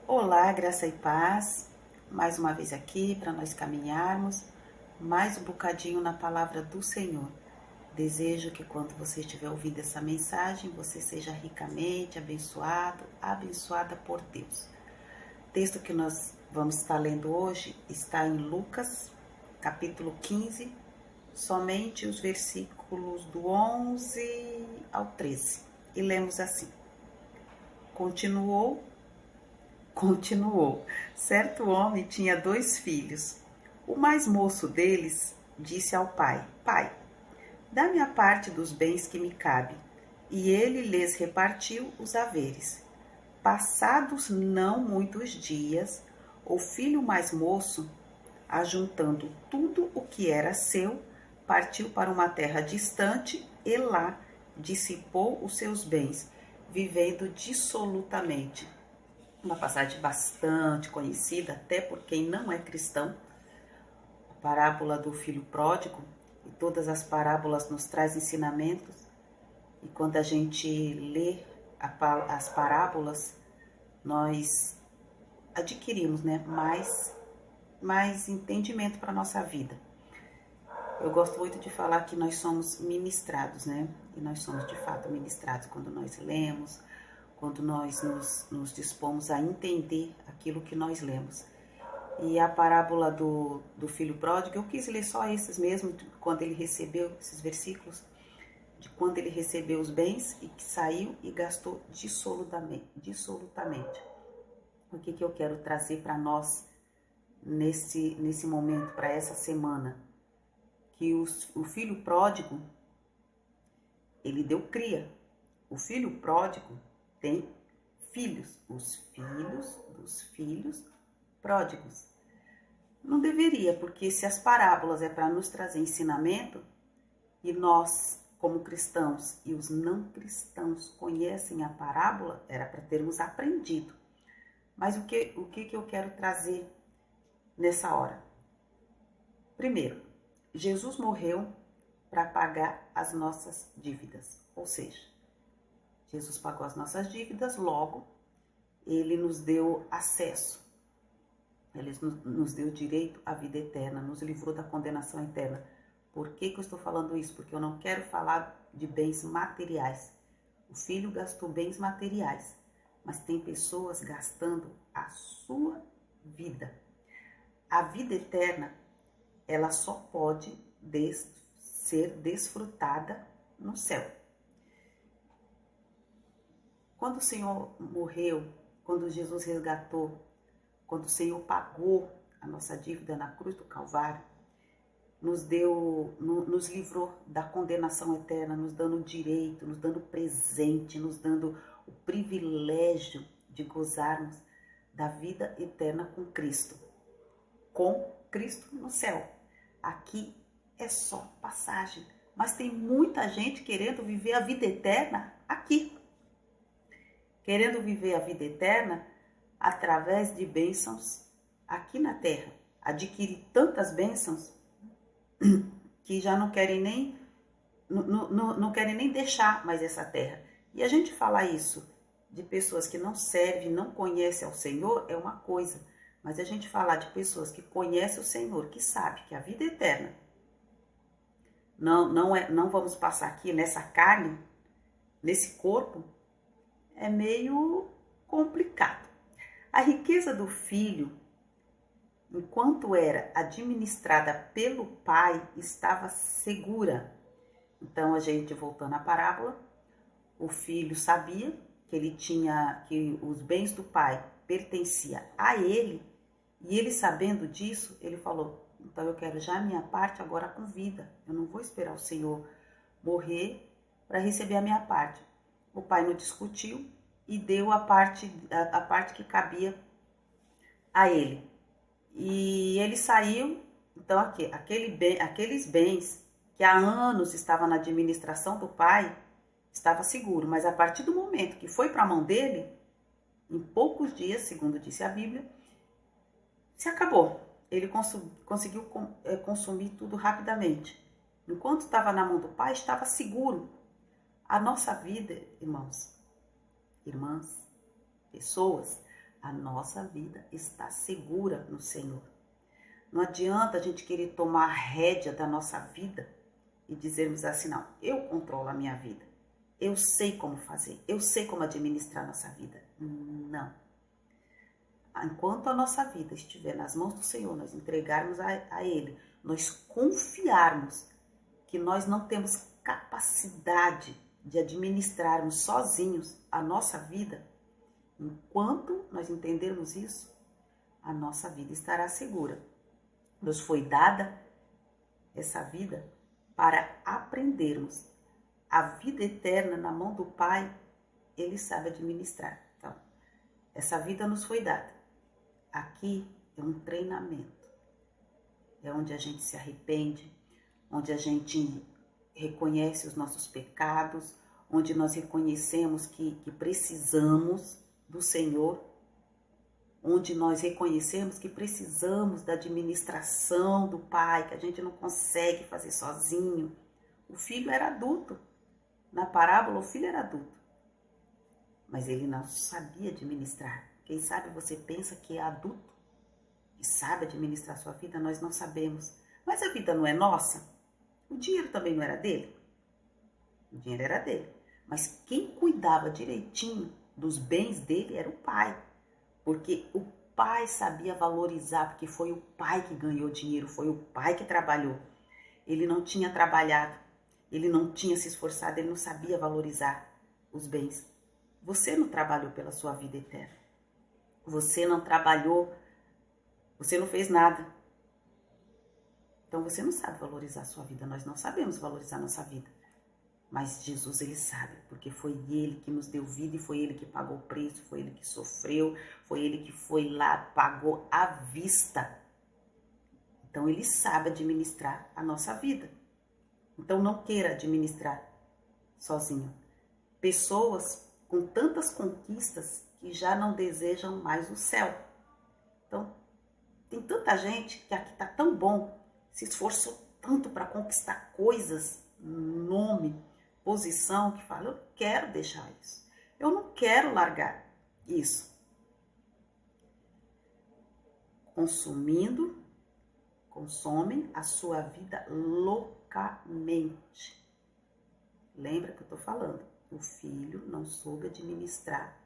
Olá, graça e paz. Mais uma vez aqui para nós caminharmos mais um bocadinho na palavra do Senhor. Desejo que quando você estiver ouvindo essa mensagem, você seja ricamente abençoado, abençoada por Deus. O texto que nós vamos estar lendo hoje está em Lucas, capítulo 15, somente os versículos do 11 ao 13. E lemos assim: Continuou. Certo homem tinha 2 filhos. O mais moço deles disse ao pai: Pai, dá-me a parte dos bens que me cabe. E ele lhes repartiu os haveres. Passados não muitos dias, o filho mais moço, ajuntando tudo o que era seu, partiu para uma terra distante e lá dissipou os seus bens, vivendo dissolutamente. Uma passagem bastante conhecida, até por quem não é cristão, a parábola do filho pródigo, e todas as parábolas nos trazem ensinamentos, e quando a gente lê as parábolas, nós adquirimos, mais entendimento para a nossa vida. Eu gosto muito de falar que nós somos ministrados, E nós somos de fato ministrados quando nós lemos, quando nós nos dispomos a entender aquilo que nós lemos. E a parábola do filho pródigo, eu quis ler só esses mesmo, quando ele recebeu esses versículos, de quando ele recebeu os bens e que saiu e gastou dissolutamente. O que eu quero trazer para nós nesse momento, para essa semana? Que o filho pródigo, ele deu cria. O filho pródigo tem filhos, os filhos dos filhos pródigos. Não deveria, porque se as parábolas é para nos trazer ensinamento, e nós, como cristãos e os não cristãos conhecem a parábola, era para termos aprendido. Mas o que eu quero trazer nessa hora? Primeiro, Jesus morreu para pagar as nossas dívidas, ou seja, Jesus pagou as nossas dívidas, logo, ele nos deu acesso, ele nos deu direito à vida eterna, nos livrou da condenação eterna. Por que eu estou falando isso? Porque eu não quero falar de bens materiais. O filho gastou bens materiais, mas tem pessoas gastando a sua vida. A vida eterna, ela só pode ser desfrutada no céu. Quando o Senhor morreu, quando Jesus resgatou, quando o Senhor pagou a nossa dívida na cruz do Calvário, nos livrou da condenação eterna, nos dando direito, nos dando presente, nos dando o privilégio de gozarmos da vida eterna com Cristo no céu. Aqui é só passagem, mas tem muita gente querendo viver a vida eterna aqui. Querendo viver a vida eterna através de bênçãos aqui na terra. Adquirir tantas bênçãos que já não querem nem deixar mais essa terra. E a gente falar isso de pessoas que não servem, não conhecem ao Senhor é uma coisa, mas a gente falar de pessoas que conhecem o Senhor, que sabe que a vida eterna não vamos passar aqui nessa carne, nesse corpo, é meio complicado. A riqueza do filho, enquanto era administrada pelo pai, estava segura. Então, a gente, voltando à parábola, o filho sabia que os bens do pai pertenciam a ele, e ele, sabendo disso, ele falou: então eu quero já a minha parte agora com vida. Eu não vou esperar o Senhor morrer para receber a minha parte. O pai não discutiu e deu a parte que cabia a ele. E ele saiu, então aqueles bens que há anos estavam na administração do pai, estava seguro. Mas a partir do momento que foi para a mão dele, em poucos dias, segundo disse a Bíblia, se acabou. Ele conseguiu consumir tudo rapidamente. Enquanto estava na mão do pai, estava seguro. A nossa vida, irmãs, pessoas, A nossa vida está segura no Senhor. Não adianta a gente querer tomar a rédea da nossa vida e dizermos assim, não, eu controlo a minha vida. Eu sei como fazer, eu sei como administrar a nossa vida. Não. Enquanto a nossa vida estiver nas mãos do Senhor, nós entregarmos a Ele, nós confiarmos que nós não temos capacidade de administrarmos sozinhos a nossa vida, enquanto nós entendermos isso, a nossa vida estará segura. Nos foi dada essa vida para aprendermos. A vida eterna na mão do Pai, Ele sabe administrar. Então, essa vida nos foi dada. Aqui é um treinamento. É onde a gente se arrepende, onde a gente reconhece os nossos pecados, onde nós reconhecemos que precisamos do Senhor, onde nós reconhecemos que precisamos da administração do Pai, que a gente não consegue fazer sozinho. O filho era adulto. Na parábola, o filho era adulto. Mas ele não sabia administrar. Quem sabe você pensa que é adulto e sabe administrar sua vida, nós não sabemos. Mas a vida não é nossa. O dinheiro também não era dele. O dinheiro era dele. Mas quem cuidava direitinho dos bens dele era o pai. Porque o pai sabia valorizar, porque foi o pai que ganhou dinheiro, foi o pai que trabalhou. Ele não tinha trabalhado, ele não tinha se esforçado, ele não sabia valorizar os bens. Você não trabalhou pela sua vida eterna. Você não trabalhou, você não fez nada. Então você não sabe valorizar a sua vida, nós não sabemos valorizar a nossa vida. Mas Jesus, ele sabe, porque foi ele que nos deu vida e foi ele que pagou o preço, foi ele que sofreu, foi ele que foi lá, pagou à vista. Então ele sabe administrar a nossa vida. Então não queira administrar sozinho. Pessoas com tantas conquistas que já não desejam mais o céu. Então tem tanta gente que aqui está tão bom, se esforçou tanto para conquistar coisas, nome, posição, que fala, eu quero deixar isso. Eu não quero largar isso. Consomem a sua vida loucamente. Lembra que eu estou falando? O filho não soube administrar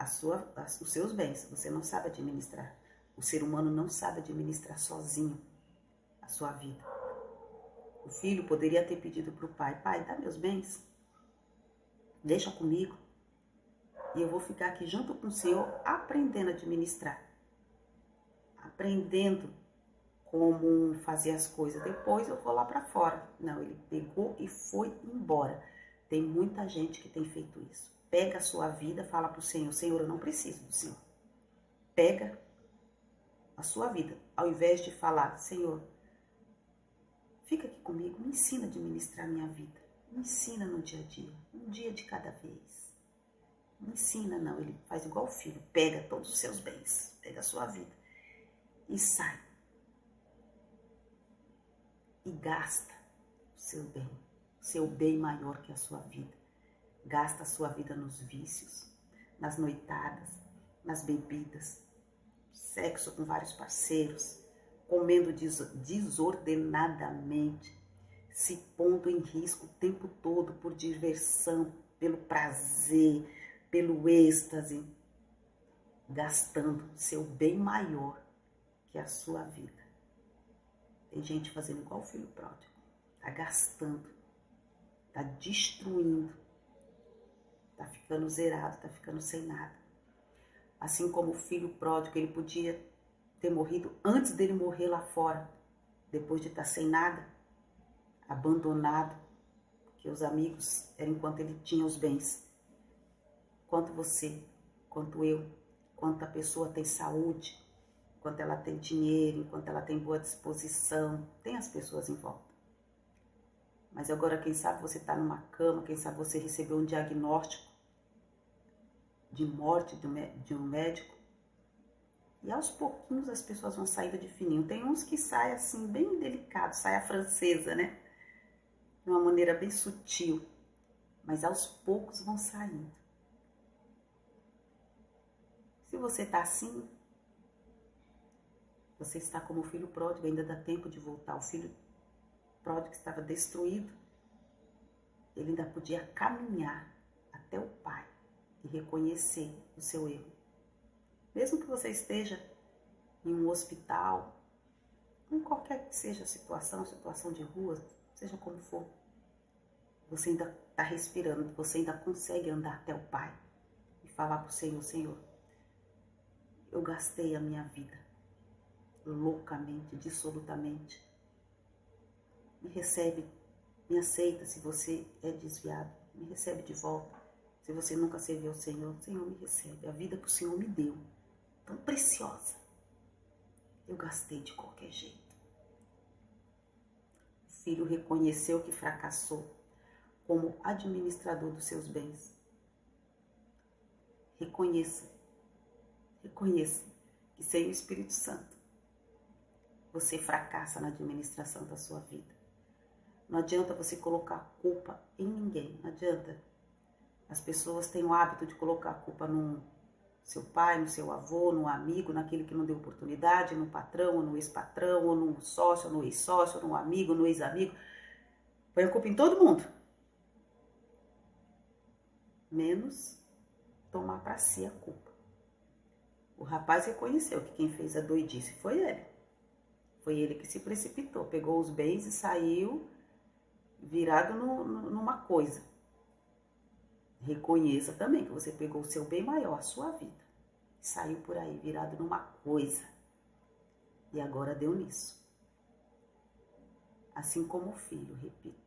os seus bens. Você não sabe administrar. O ser humano não sabe administrar sozinho a sua vida. O filho poderia ter pedido para o pai, pai, dá meus bens, deixa comigo, e eu vou ficar aqui junto com o Senhor aprendendo a administrar, aprendendo como fazer as coisas, depois eu vou lá para fora. Não, ele pegou e foi embora. Tem muita gente que tem feito isso. Pega a sua vida, fala para o Senhor, Senhor, eu não preciso do Senhor. Pega a sua vida, ao invés de falar, Senhor, fica aqui comigo, me ensina a administrar a minha vida. Me ensina no dia a dia, um dia de cada vez. Me ensina, não. Ele faz igual o filho. Pega todos os seus bens, pega a sua vida e sai. E gasta o seu bem maior que a sua vida. Gasta a sua vida nos vícios, nas noitadas, nas bebidas, sexo com vários parceiros, comendo desordenadamente, se pondo em risco o tempo todo por diversão, pelo prazer, pelo êxtase, gastando seu bem maior que a sua vida. Tem gente fazendo igual o filho pródigo, tá gastando, tá destruindo, tá ficando zerado, tá ficando sem nada. Assim como o filho pródigo, ele podia ter morrido antes dele morrer lá fora, depois de estar sem nada, abandonado, porque os amigos eram enquanto ele tinha os bens. Quanto você, quanto eu, quanto a pessoa tem saúde, quanto ela tem dinheiro, quanto ela tem boa disposição, tem as pessoas em volta. Mas agora, quem sabe você está numa cama, quem sabe você recebeu um diagnóstico de morte de um médico, e aos pouquinhos as pessoas vão saindo de fininho. Tem uns que saem assim, bem delicado, sai a francesa, né? De uma maneira bem sutil, mas aos poucos vão saindo. Se você está assim, você está como o filho pródigo, ainda dá tempo de voltar. O filho pródigo estava destruído, ele ainda podia caminhar até o pai e reconhecer o seu erro. Mesmo que você esteja em um hospital, em qualquer que seja a situação de rua, seja como for, você ainda está respirando, você ainda consegue andar até o pai e falar para o Senhor: Senhor, eu gastei a minha vida loucamente, dissolutamente. Me recebe, me aceita se você é desviado, me recebe de volta. Se você nunca serviu ao Senhor, Senhor, me recebe. A vida que o Senhor me deu, tão preciosa, eu gastei de qualquer jeito. O filho reconheceu que fracassou como administrador dos seus bens. Reconheça que sem o Espírito Santo você fracassa na administração da sua vida. Não adianta você colocar culpa em ninguém, não adianta. As pessoas têm o hábito de colocar a culpa no seu pai, no seu avô, no amigo, naquele que não deu oportunidade, no patrão, ou no ex-patrão, ou no sócio, ou no ex-sócio, ou no amigo, no ex-amigo. Põe a culpa em todo mundo. Menos tomar para si a culpa. O rapaz reconheceu que quem fez a doidice foi ele. Foi ele que se precipitou, pegou os bens e saiu virado numa coisa. Reconheça também que você pegou o seu bem maior, a sua vida, e saiu por aí virado numa coisa. E agora deu nisso. Assim como o filho, repito,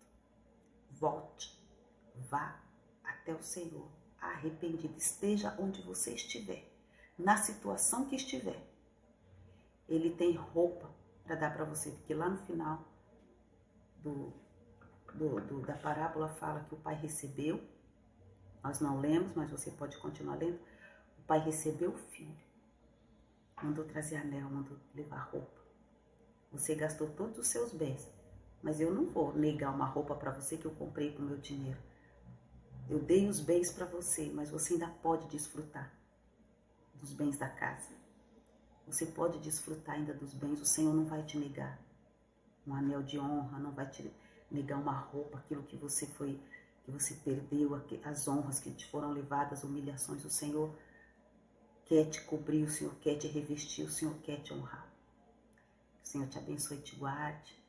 volte, vá até o Senhor, arrependido, esteja onde você estiver, na situação que estiver. Ele tem roupa para dar para você, porque lá no final da parábola fala que o pai recebeu, nós não lemos, mas você pode continuar lendo, o pai recebeu o filho, mandou trazer anel, mandou levar roupa. Você gastou todos os seus bens, mas eu não vou negar uma roupa para você que eu comprei com o meu dinheiro. Eu dei os bens para você, mas você ainda pode desfrutar dos bens da casa. Você pode desfrutar ainda dos bens, o Senhor não vai te negar um anel de honra, não vai te negar uma roupa, aquilo que você perdeu, as honras que te foram levadas, as humilhações. O Senhor quer te cobrir, o Senhor quer te revestir, o Senhor quer te honrar. O Senhor te abençoe e te guarde.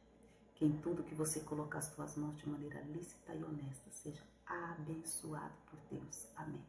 Que em tudo que você colocar as tuas mãos de maneira lícita e honesta seja abençoado por Deus. Amém.